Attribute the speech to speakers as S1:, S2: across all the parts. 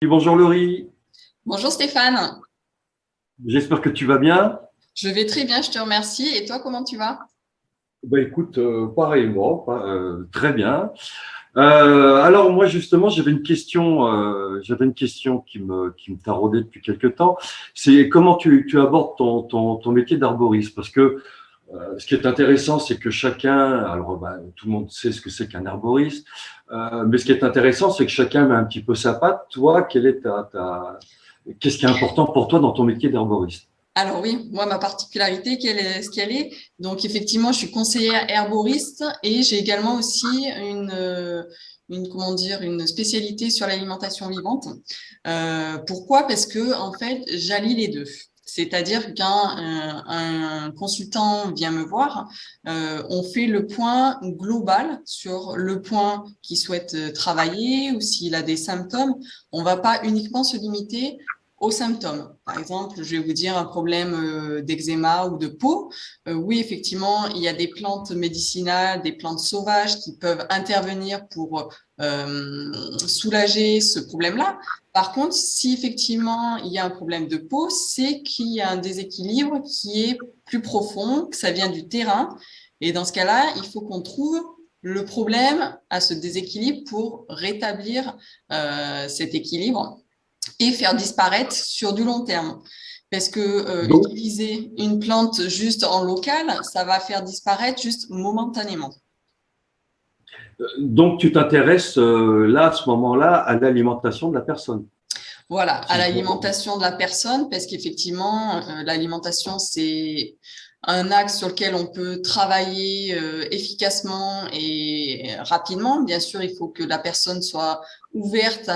S1: Bonjour Laurie,
S2: Bonjour Stéphane,
S1: j'espère que tu vas bien.
S2: je vais très bien, je te remercie. Et toi, comment tu vas?
S1: Bah écoute, pareillement, très bien. Alors moi justement, j'avais une question qui me taraudait depuis quelque temps. C'est comment tu abordes ton métier d'arboriste, parce que ce qui est intéressant, c'est que chacun, alors bah, tout le monde sait ce que c'est qu'un arboriste, mais ce qui est intéressant, c'est que chacun met un petit peu sa patte. Toi, qu'est-ce qui est important pour toi dans ton métier d'arboriste?
S2: Alors oui, moi, ma particularité, ce qu'elle est. Donc effectivement, je suis conseillère herboriste et j'ai également aussi comment dire, une spécialité sur l'alimentation vivante. Pourquoi? Parce que en fait, j'allie les deux. C'est-à-dire qu'un consultant vient me voir, on fait le point global sur le point qu'il souhaite travailler ou s'il a des symptômes. On va pas uniquement se limiter aux symptômes. Par exemple, je vais vous dire un problème d'eczéma ou de peau. Oui, effectivement, il y a des plantes médicinales, des plantes sauvages qui peuvent intervenir pour soulager ce problème-là. Par contre, si effectivement il y a un problème de peau, c'est qu'il y a un déséquilibre qui est plus profond, que ça vient du terrain. Et dans ce cas-là, il faut qu'on trouve le problème à ce déséquilibre pour rétablir cet équilibre et faire disparaître sur du long terme. Parce que
S1: Donc,
S2: utiliser une plante juste en local, ça va faire disparaître juste momentanément.
S1: donc tu t'intéresses là, à ce moment-là, à l'alimentation de la personne,
S2: Voilà, à
S1: si je comprends.
S2: l'alimentation de la personne, parce qu'effectivement, l'alimentation, c'est un axe sur lequel on peut travailler efficacement et rapidement. Bien sûr, il faut que la personne soit ouverte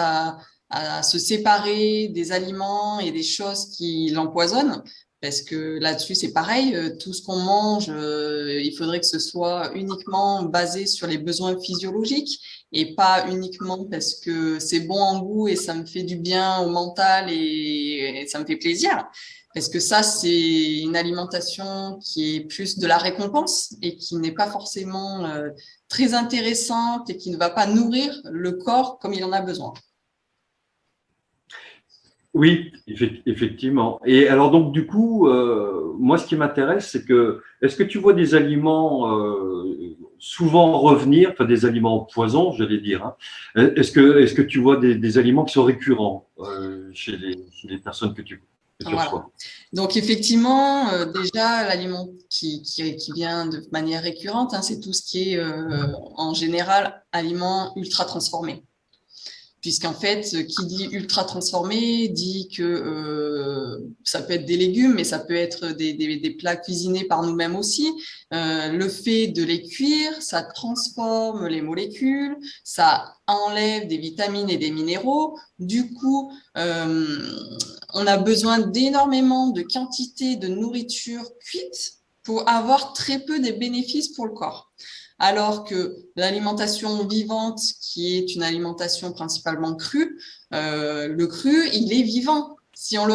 S2: à se séparer des aliments et des choses qui l'empoisonnent. Parce que là-dessus, c'est pareil, tout ce qu'on mange, il faudrait que ce soit uniquement basé sur les besoins physiologiques et pas uniquement parce que c'est bon en goût et ça me fait du bien au mental et ça me fait plaisir. Parce que ça, c'est une alimentation qui est plus de la récompense et qui n'est pas forcément très intéressante et qui ne va pas nourrir le corps comme il en a besoin.
S1: Oui, effectivement. Et alors donc du coup, moi ce qui m'intéresse, c'est que est-ce que tu vois des aliments souvent revenir, enfin des aliments poison, j'allais dire, hein. Est-ce que tu vois des aliments qui sont récurrents chez les personnes que tu
S2: Voilà.
S1: reçois?
S2: Donc effectivement, déjà l'aliment qui vient de manière récurrente, hein, c'est tout ce qui est en général aliments ultra transformés. Puisqu'en fait, qui dit ultra transformé dit que ça peut être des légumes, mais ça peut être des plats cuisinés par nous-mêmes aussi. Le fait de les cuire, ça transforme les molécules, ça enlève des vitamines et des minéraux. Du coup, on a besoin d'énormément de quantité de nourriture cuite pour avoir très peu de bénéfices pour le corps. Alors que l'alimentation vivante, qui est une alimentation principalement crue, le cru, il est vivant. Si on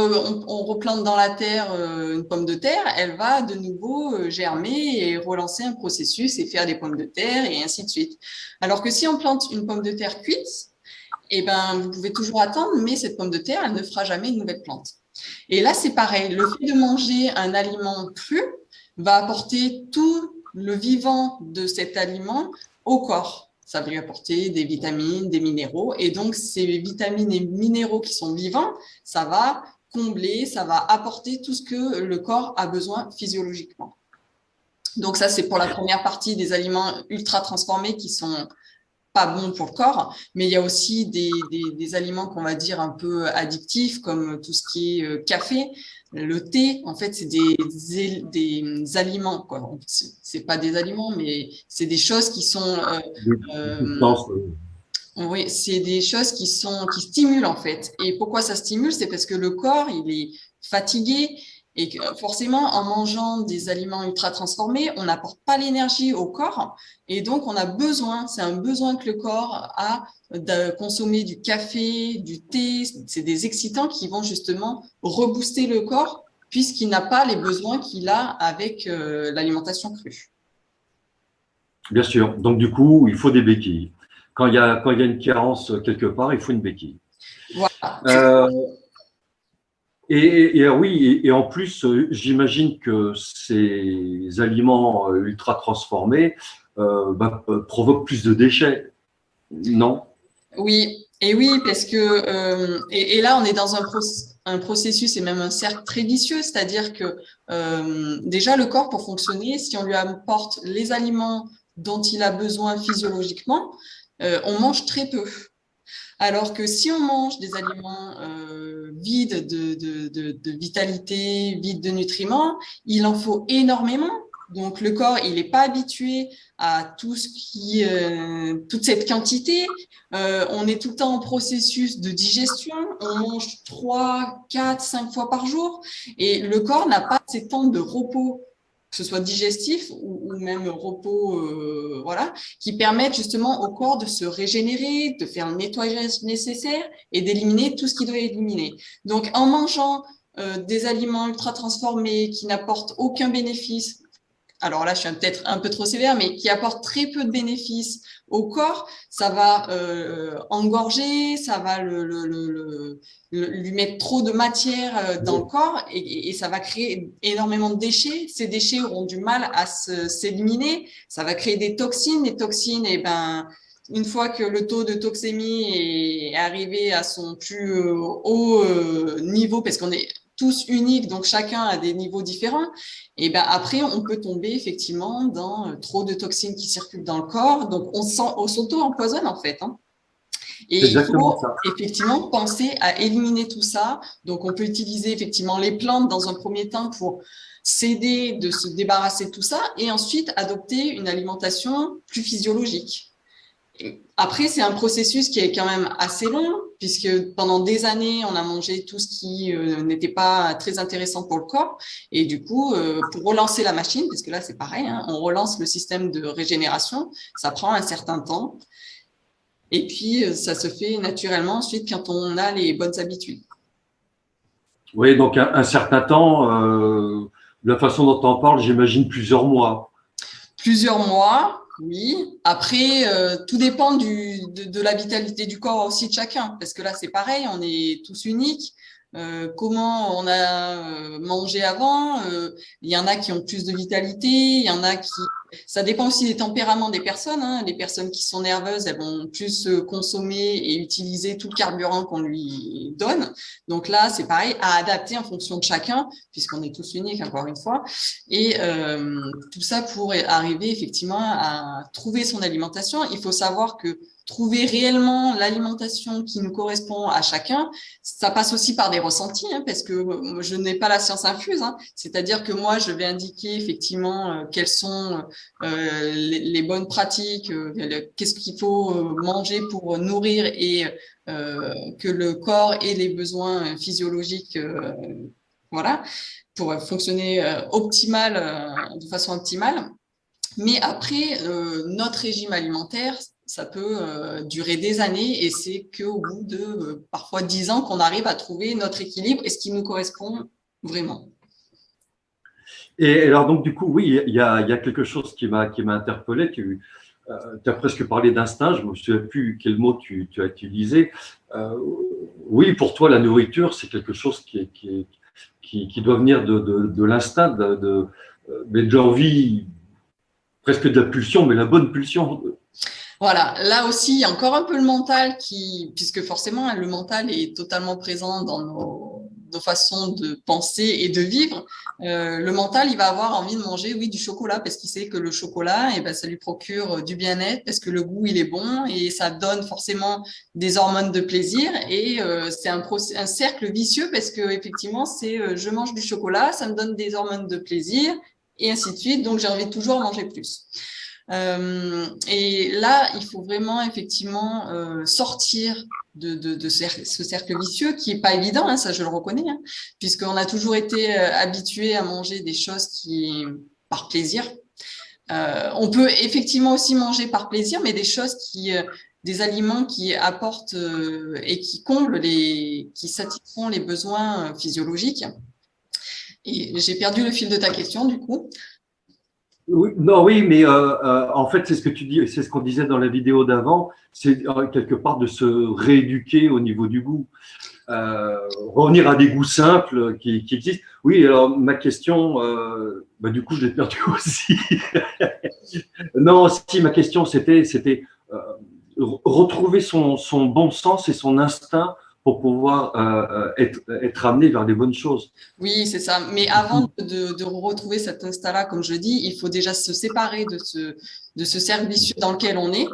S2: replante dans la terre une pomme de terre, elle va de nouveau germer et relancer un processus et faire des pommes de terre et ainsi de suite. Alors que si on plante une pomme de terre cuite, eh ben, vous pouvez toujours attendre, mais cette pomme de terre, elle ne fera jamais une nouvelle plante. Et là, c'est pareil. Le fait de manger un aliment cru va apporter tout le vivant de cet aliment au corps. Ça va lui apporter des vitamines, des minéraux. Et donc, ces vitamines et minéraux qui sont vivants, ça va combler, ça va apporter tout ce que le corps a besoin physiologiquement. Donc ça, c'est pour la première partie des aliments ultra transformés qui sont pas bon pour le corps, mais il y a aussi des aliments qu'on va dire un peu addictifs, comme tout ce qui est café, le thé. En fait, c'est des aliments, quoi. C'est pas des aliments, mais c'est des choses qui sont
S1: Des
S2: euh,
S1: substances,
S2: oui, c'est des choses qui stimulent en fait. Et pourquoi ça stimule? C'est parce que le corps, il est fatigué et que forcément, en mangeant des aliments ultra transformés, on n'apporte pas l'énergie au corps et donc on a besoin, c'est un besoin que le corps a de consommer du café, du thé. C'est des excitants qui vont justement rebooster le corps puisqu'il n'a pas les besoins qu'il a avec l'alimentation crue.
S1: bien sûr. Donc du coup, il faut des béquilles. Quand il y a une carence quelque part, il faut une béquille.
S2: Voilà.
S1: Euh, oui, et en plus, j'imagine que ces aliments ultra transformés provoquent plus de déchets, non?
S2: Oui, et oui, parce que et là on est dans un processus et même un cercle très vicieux, c'est-à-dire que déjà le corps pour fonctionner, si on lui apporte les aliments dont il a besoin physiologiquement, on mange très peu. Alors que si on mange des aliments vides de vitalité, vides de nutriments, il en faut énormément. Donc le corps, il n'est pas habitué à tout ce qui, toute cette quantité. On est tout le temps en processus de digestion. On mange 3, 4, 5 fois par jour. Et le corps n'a pas ces temps de repos, que ce soit digestif ou même repos, voilà, qui permettent justement au corps de se régénérer, de faire le nettoyage nécessaire et d'éliminer tout ce qu'il doit éliminer. Donc, en mangeant des aliments ultra transformés qui n'apportent aucun bénéfice, alors là, je suis peut-être un peu trop sévère, mais qui apportent très peu de bénéfices au corps, ça va engorger, ça va lui mettre trop de matière dans le corps et ça va créer énormément de déchets. Ces déchets auront du mal à s'éliminer, ça va créer des toxines. Les toxines, et ben, une fois que le taux de toxémie est arrivé à son plus haut niveau, parce qu'on est tous uniques, donc chacun a des niveaux différents, et ben après, on peut tomber effectivement dans trop de toxines qui circulent dans le corps. Donc, on s'auto-empoisonne en fait. Hein.
S1: C'est
S2: Et il
S1: exactement
S2: faut
S1: ça.
S2: effectivement penser à éliminer tout ça. Donc, on peut utiliser effectivement les plantes dans un premier temps pour s'aider de se débarrasser de tout ça et ensuite adopter une alimentation plus physiologique. Après, c'est un processus qui est quand même assez long, puisque pendant des années, on a mangé tout ce qui n'était pas très intéressant pour le corps. Et du coup, pour relancer la machine, parce que là, c'est pareil, hein, on relance le système de régénération, ça prend un certain temps. Et puis, ça se fait naturellement ensuite quand on a les bonnes habitudes.
S1: Oui, donc un certain temps, de la façon dont on parle, j'imagine plusieurs mois.
S2: Plusieurs mois, oui. Après, tout dépend de la vitalité du corps aussi de chacun, parce que là, c'est pareil, on est tous uniques. Comment on a mangé avant, il y en a qui ont plus de vitalité, il y en a qui… Ça dépend aussi des tempéraments des personnes. Hein. Les personnes qui sont nerveuses, elles vont plus consommer et utiliser tout le carburant qu'on lui donne. Donc là, c'est pareil, à adapter en fonction de chacun, puisqu'on est tous uniques, encore une fois. Et tout ça pour arriver effectivement à trouver son alimentation. Il faut savoir que trouver réellement l'alimentation qui nous correspond à chacun, ça passe aussi par des ressentis, hein, parce que je n'ai pas la science infuse. Hein. C'est-à-dire que moi, je vais indiquer effectivement quelles sont les bonnes pratiques, qu'est-ce qu'il faut manger pour nourrir et que le corps ait les besoins physiologiques, voilà, pour fonctionner de façon optimale. Mais après, notre régime alimentaire, ça peut durer des années et c'est qu'au bout de parfois 10 ans qu'on arrive à trouver notre équilibre et ce qui nous correspond vraiment.
S1: Et alors, donc, du coup, oui, il y a quelque chose qui m'a interpellé. Tu as presque parlé d'instinct, je ne me souviens plus quel mot tu as utilisé. Euh, oui, pour toi, la nourriture, c'est quelque chose qui doit venir de l'instinct, mais de l'envie, presque de la pulsion, mais la bonne pulsion.
S2: Voilà, là aussi, il y a encore un peu le mental puisque forcément, hein, le mental est totalement présent dans nos façons de penser et de vivre. Le mental, il va avoir envie de manger, oui, du chocolat, parce qu'il sait que le chocolat, eh ben, ça lui procure du bien-être, parce que le goût, il est bon, et ça donne forcément des hormones de plaisir. Et c'est un cercle vicieux, parce que effectivement, c'est je mange du chocolat, ça me donne des hormones de plaisir, et ainsi de suite. Donc, j'ai envie de toujours manger plus. Et là, il faut vraiment effectivement sortir de ce cercle vicieux qui est pas évident, hein, ça je le reconnais, hein, puisqu'on a toujours été habitué à manger des choses qui par plaisir. On peut effectivement aussi manger par plaisir, mais des choses des aliments qui apportent et qui comblent qui satisfont les besoins physiologiques. Et j'ai perdu le fil de ta question du coup.
S1: Oui, non, oui, mais en fait, c'est ce que tu dis, c'est ce qu'on disait dans la vidéo d'avant, c'est quelque part de se rééduquer au niveau du goût. Revenir à des goûts simples qui existent. Oui, alors ma question, du coup, je l'ai perdu aussi. Non, si, ma question, c'était euh, retrouver son bon sens et son instinct pour pouvoir être amené vers les bonnes choses.
S2: Oui, c'est ça. Mais avant de retrouver cet instinct-là, comme je dis, il faut déjà se séparer de ce cercle vicieux dans lequel on est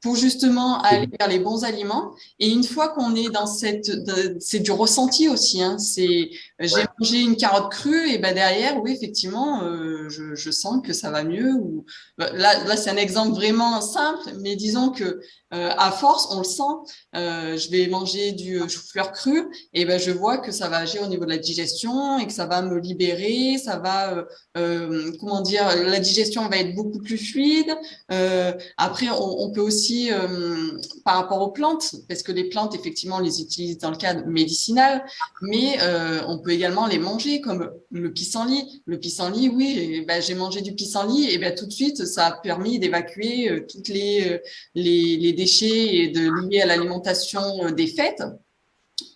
S2: pour justement aller vers les bons aliments. Et une fois qu'on est dans c'est du ressenti aussi, hein. J'ai mangé une carotte crue et ben derrière, oui, effectivement, je sens que ça va mieux. Ou là, c'est un exemple vraiment simple, mais disons que à force, on le sent. Je vais manger du chou-fleur cru et ben je vois que ça va agir au niveau de la digestion et que ça va me libérer, ça va comment dire, la digestion va être beaucoup plus fluide. Après, on peut aussi par rapport aux plantes, parce que les plantes effectivement on les utilise dans le cadre médicinal, mais on peut également les manger comme le pissenlit. Le pissenlit, oui, et ben, j'ai mangé du pissenlit et ben tout de suite ça a permis d'évacuer toutes les déchets et de liés à l'alimentation des fêtes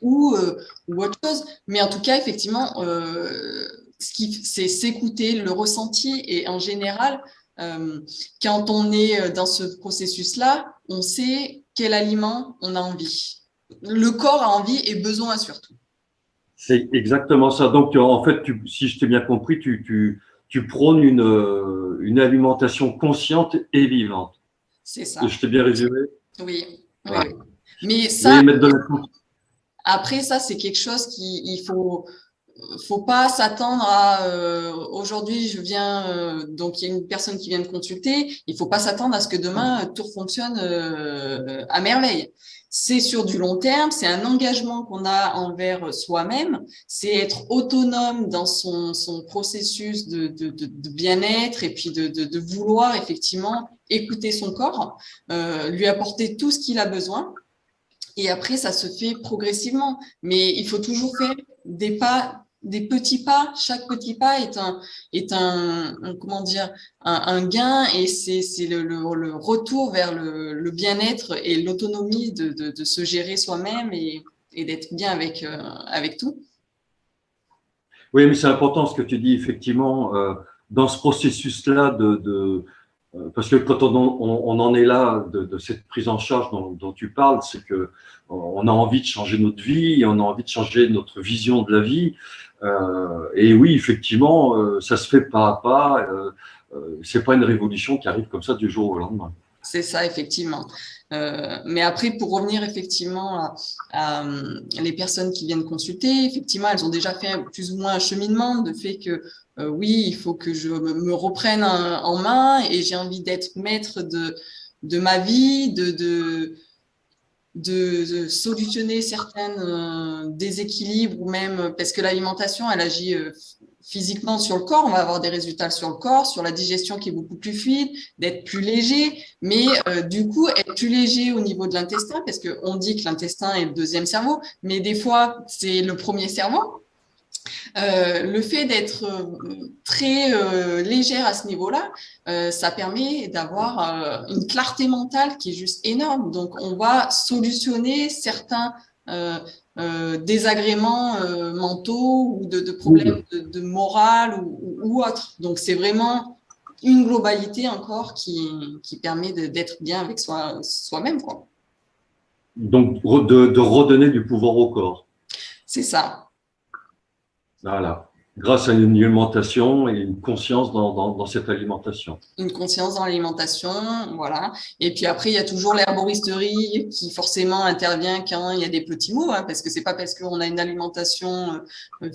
S2: ou autre chose. Mais en tout cas, effectivement, c'est s'écouter, le ressenti et en général, quand on est dans ce processus-là, on sait quel aliment on a envie. Le corps a envie et besoin surtout.
S1: C'est exactement ça. Donc, en fait, si je t'ai bien compris, tu prônes une alimentation consciente et vivante.
S2: C'est ça.
S1: Je t'ai bien résumé?
S2: Oui, oui,
S1: Ouais.
S2: oui. Mais ça,
S1: Oui, mettre de la
S2: après, ça, c'est quelque chose il faut pas s'attendre à aujourd'hui je viens donc il y a une personne qui vient de consulter, il faut pas s'attendre à ce que demain tout fonctionne à merveille. C'est sur du long terme, c'est un engagement qu'on a envers soi-même, c'est être autonome dans son processus de bien-être et puis de vouloir effectivement écouter son corps, lui apporter tout ce qu'il a besoin. Et après, ça se fait progressivement. Mais il faut toujours faire des pas, des petits pas. Chaque petit pas est comment dire, un gain et c'est le retour vers le bien-être et l'autonomie de se gérer soi-même et d'être bien avec tout.
S1: Oui, mais c'est important ce que tu dis, effectivement, dans ce processus-là parce que quand on en est là, de cette prise en charge dont tu parles, c'est que on a envie de changer notre vie, et on a envie de changer notre vision de la vie. Et oui, effectivement, ça se fait pas à pas. C'est pas une révolution qui arrive comme ça du jour au lendemain.
S2: C'est ça, effectivement. Mais après, pour revenir effectivement à les personnes qui viennent consulter, effectivement, elles ont déjà fait plus ou moins un cheminement de fait que oui, il faut que je me reprenne en main et j'ai envie d'être maître de ma vie, de solutionner certains déséquilibres ou même parce que l'alimentation, elle agit physiquement sur le corps, on va avoir des résultats sur le corps, sur la digestion qui est beaucoup plus fluide, d'être plus léger, mais du coup, être plus léger au niveau de l'intestin, parce qu'on dit que l'intestin est le deuxième cerveau, mais des fois, c'est le premier cerveau. Le fait d'être très légère à ce niveau-là, ça permet d'avoir une clarté mentale qui est juste énorme. Donc, on va solutionner certains désagréments mentaux ou de problèmes de morale ou autre. Donc, c'est vraiment une globalité encore qui permet d'être bien avec soi-même, quoi.
S1: Donc, de redonner du pouvoir au corps.
S2: C'est ça.
S1: Voilà. Grâce à une alimentation et une conscience dans cette alimentation.
S2: Une conscience dans l'alimentation, voilà. Et puis après, il y a toujours l'herboristerie qui forcément intervient quand il y a des petits mots, hein, parce que c'est pas parce qu'on a une alimentation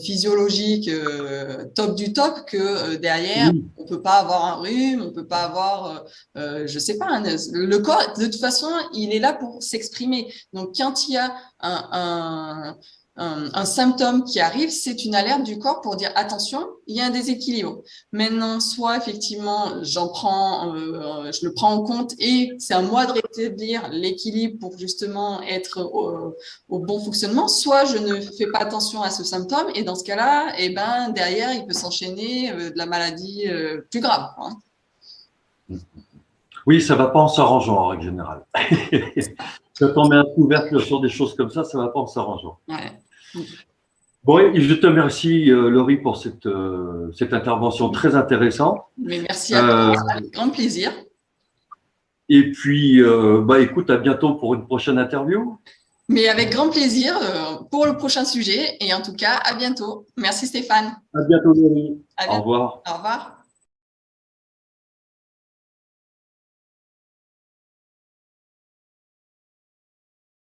S2: physiologique top du top que derrière
S1: Oui.
S2: on peut pas avoir un rhume, on peut pas avoir, je sais pas, le corps de toute façon il est là pour s'exprimer. Donc quand il y a un symptôme qui arrive, c'est une alerte du corps pour dire attention, il y a un déséquilibre. Maintenant, soit effectivement, je le prends en compte et c'est à moi de rétablir l'équilibre pour justement être au bon fonctionnement, soit je ne fais pas attention à ce symptôme et dans ce cas-là, eh ben, derrière, il peut s'enchaîner de la maladie plus grave, hein.
S1: Oui, ça va pas en s'arrangeant en règle générale. Quand on met un couvercle sur des choses comme ça va pas en s'arrangeant.
S2: Ouais.
S1: Bon, et je te remercie, Laurie, pour cette intervention très intéressante.
S2: Mais merci à
S1: Euh,
S2: toi, avec grand plaisir.
S1: et puis, bah, écoute, à bientôt pour une prochaine interview.
S2: Mais avec grand plaisir pour le prochain sujet. Et en tout cas, à bientôt. Merci Stéphane.
S1: À bientôt, Laurie.
S2: À
S1: Au
S2: bientôt.
S1: revoir.
S2: Au revoir.